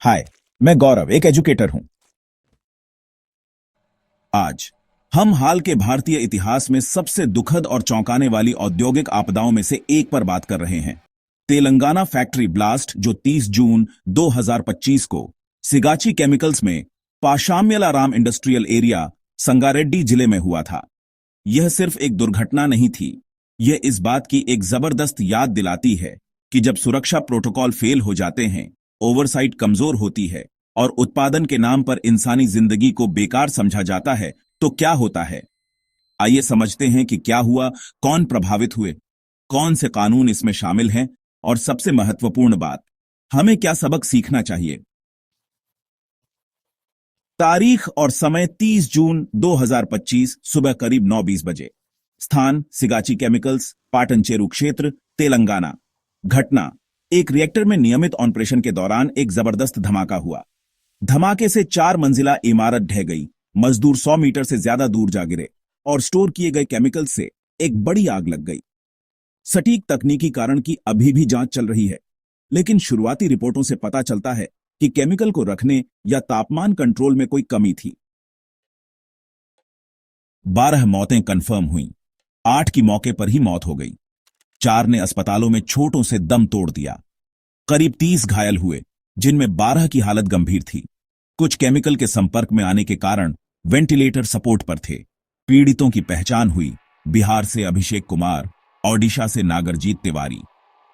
हाय, मैं गौरव एक एजुकेटर हूं। आज हम हाल के भारतीय इतिहास में सबसे दुखद और चौंकाने वाली औद्योगिक आपदाओं में से एक पर बात कर रहे हैं। तेलंगाना फैक्ट्री ब्लास्ट जो 30 जून 2025 को सिगाची केमिकल्स में पाशाम्यलाराम इंडस्ट्रियल एरिया संगारेड्डी जिले में हुआ था। यह सिर्फ एक दुर्घटना नहीं थी, यह इस बात की एक जबरदस्त याद दिलाती है कि जब सुरक्षा प्रोटोकॉल फेल हो जाते हैं, ओवरसाइट कमजोर होती है और उत्पादन के नाम पर इंसानी जिंदगी को बेकार समझा जाता है तो क्या होता है। आइए समझते हैं कि क्या हुआ, कौन प्रभावित हुए, कौन से कानून इसमें शामिल हैं और सबसे महत्वपूर्ण बात, हमें क्या सबक सीखना चाहिए। तारीख और समय 30 जून 2025 सुबह करीब 9:20 बजे। स्थान सिगाची केमिकल्स, पाटनचेरू क्षेत्र, तेलंगाना। घटना, एक रिएक्टर में नियमित ऑपरेशन के दौरान एक जबरदस्त धमाका हुआ। धमाके से 4 मंजिला इमारत ढह गई, मजदूर 100 मीटर से ज्यादा दूर जा गिरे और स्टोर किए गए केमिकल से एक बड़ी आग लग गई। सटीक तकनीकी कारण की अभी भी जांच चल रही है, लेकिन शुरुआती रिपोर्टों से पता चलता है कि केमिकल को रखने या तापमान कंट्रोल में कोई कमी थी। 12 मौतें कंफर्म हुईं, 8 की मौके पर ही मौत हो गई, 4 ने अस्पतालों में चोटों से दम तोड़ दिया। करीब 30 घायल हुए, जिनमें 12 की हालत गंभीर थी। कुछ केमिकल के संपर्क में आने के कारण वेंटिलेटर सपोर्ट पर थे। पीड़ितों की पहचान हुई, बिहार से अभिषेक कुमार, ओडिशा से नागरजीत तिवारी।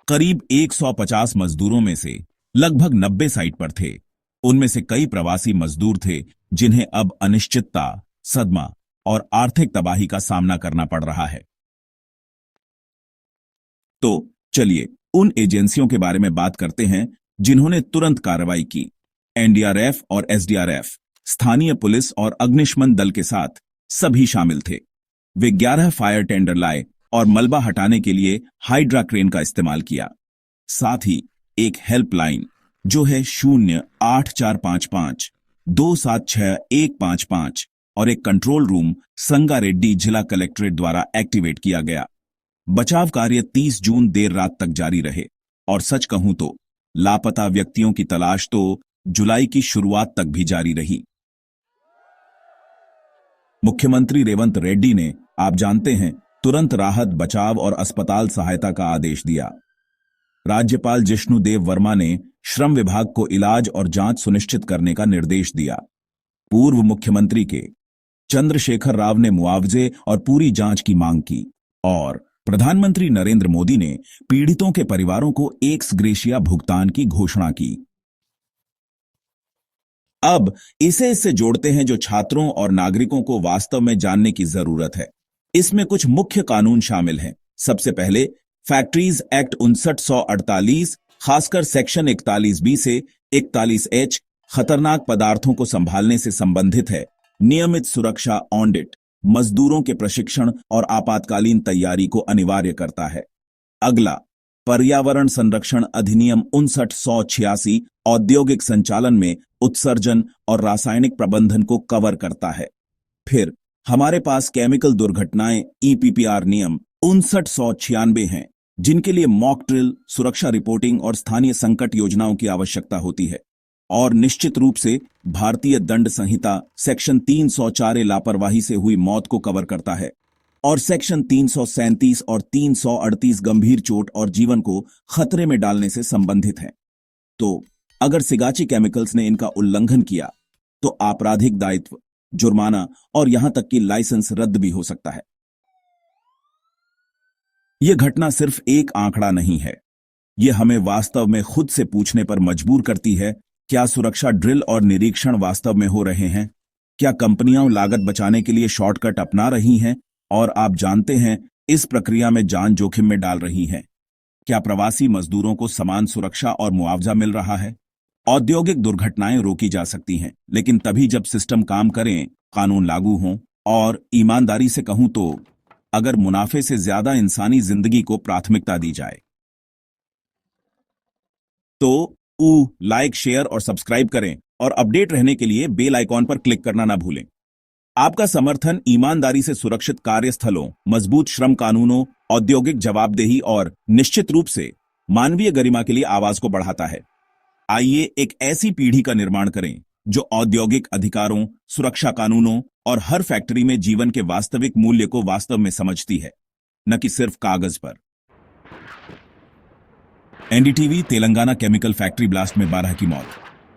करीब 150 मजदूरों में से लगभग 90 साइट पर थे। उनमें से कई प्रवासी मजदूर थे जिन्हें अब अनिश्चितता, सदमा और आर्थिक तबाही का सामना करना पड़ रहा है। तो चलिए उन एजेंसियों के बारे में बात करते हैं जिन्होंने तुरंत कार्रवाई की। एनडीआरएफ और एसडीआरएफ, स्थानीय पुलिस और अग्निशमन दल के साथ सभी शामिल थे। वे 11 फायर टेंडर लाए और मलबा हटाने के लिए हाइड्रा क्रेन का इस्तेमाल किया। साथ ही एक हेल्पलाइन जो है 08455 276 155 और एक कंट्रोल रूम संगारेड्डी जिला कलेक्ट्रेट द्वारा एक्टिवेट किया गया। बचाव कार्य 30 जून देर रात तक जारी रहे और सच कहूं तो लापता व्यक्तियों की तलाश तो जुलाई की शुरुआत तक भी जारी रही। मुख्यमंत्री रेवंत रेड्डी ने, आप जानते हैं, तुरंत राहत, बचाव और अस्पताल सहायता का आदेश दिया। राज्यपाल जिष्णु देव वर्मा ने श्रम विभाग को इलाज और जांच सुनिश्चित करने का निर्देश दिया। पूर्व मुख्यमंत्री के चंद्रशेखर राव ने मुआवजे और पूरी जांच की मांग की और प्रधानमंत्री नरेंद्र मोदी ने पीड़ितों के परिवारों को एक्स ग्रेशिया भुगतान की घोषणा की। अब इससे जोड़ते हैं जो छात्रों और नागरिकों को वास्तव में जानने की जरूरत है। इसमें कुछ मुख्य कानून शामिल हैं। सबसे पहले फैक्ट्रीज एक्ट 5948, खासकर सेक्शन 41B से 41H खतरनाक पदार्थों को संभालने से संबंधित है। नियमित सुरक्षा ऑडिट, मजदूरों के प्रशिक्षण और आपातकालीन तैयारी को अनिवार्य करता है। अगला, पर्यावरण संरक्षण अधिनियम 5986 औद्योगिक संचालन में उत्सर्जन और रासायनिक प्रबंधन को कवर करता है। फिर हमारे पास केमिकल दुर्घटनाएं ईपीपीआर नियम 5996 हैं, जिनके लिए मॉक ड्रिल, सुरक्षा रिपोर्टिंग और स्थानीय संकट योजनाओं की आवश्यकता होती है। और निश्चित रूप से भारतीय दंड संहिता सेक्शन 304 लापरवाही से हुई मौत को कवर करता है और सेक्शन 337 और 338 गंभीर चोट और जीवन को खतरे में डालने से संबंधित है। तो अगर सिगाची केमिकल्स ने इनका उल्लंघन किया तो आपराधिक दायित्व, जुर्माना और यहां तक कि लाइसेंस रद्द भी हो सकता है। यह घटना सिर्फ एक आंकड़ा नहीं है, यह हमें वास्तव में खुद से पूछने पर मजबूर करती है, क्या सुरक्षा ड्रिल और निरीक्षण वास्तव में हो रहे हैं? क्या कंपनियां लागत बचाने के लिए शॉर्टकट अपना रही हैं और आप जानते हैं, इस प्रक्रिया में जान जोखिम में डाल रही हैं? क्या प्रवासी मजदूरों को समान सुरक्षा और मुआवजा मिल रहा है? औद्योगिक दुर्घटनाएं रोकी जा सकती हैं, लेकिन तभी जब सिस्टम काम करें, कानून लागू हों और ईमानदारी से कहूं तो अगर मुनाफे से ज्यादा इंसानी जिंदगी को प्राथमिकता दी जाए। तो लाइक, शेयर और सब्सक्राइब करें और अपडेट रहने के लिए बेल आइकॉन पर क्लिक करना ना भूलें। आपका समर्थन ईमानदारी से सुरक्षित कार्यस्थलों, मजबूत श्रम कानूनों, औद्योगिक जवाबदेही और निश्चित रूप से मानवीय गरिमा के लिए आवाज को बढ़ाता है। आइए एक ऐसी पीढ़ी का निर्माण करें जो औद्योगिक अधिकारों, सुरक्षा कानूनों और हर फैक्ट्री में जीवन के वास्तविक मूल्य को वास्तव में समझती है, न कि सिर्फ कागज पर। NDTV Telangana chemical factory blast में 12 की मौत।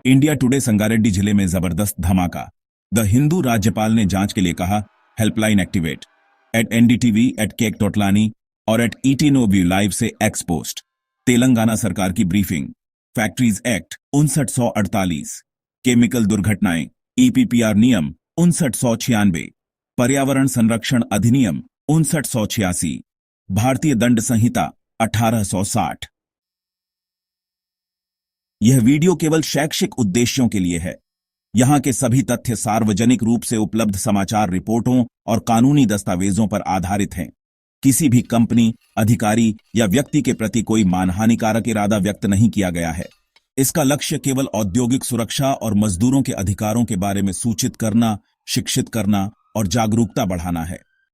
इंडिया टुडे संगारेड्डी जिले में जबरदस्त धमाका। द हिंदू राज्यपाल ने जांच के लिए कहा, helpline activate. At NDTV, at केक टोटलानी और एट ईटीनो व्यू लाइव से एक्स पोस्ट। तेलंगाना सरकार की ब्रीफिंग। फैक्ट्रीज एक्ट 5948, केमिकल दुर्घटनाएं ईपीपीआर नियम 5996, पर्यावरण संरक्षण अधिनियम 5986, भारतीय दंड संहिता 1860। यह वीडियो केवल शैक्षिक उद्देश्यों के लिए है। यहां के सभी तथ्य सार्वजनिक रूप से उपलब्ध समाचार रिपोर्टों और कानूनी दस्तावेजों पर आधारित हैं। किसी भी कंपनी, अधिकारी या व्यक्ति के प्रति कोई मानहानिकारक इरादा व्यक्त नहीं किया गया है। इसका लक्ष्य केवल औद्योगिक सुरक्षा और मजदूरों के अधिकारों के बारे में सूचित करना, शिक्षित करना और जागरूकता बढ़ाना है।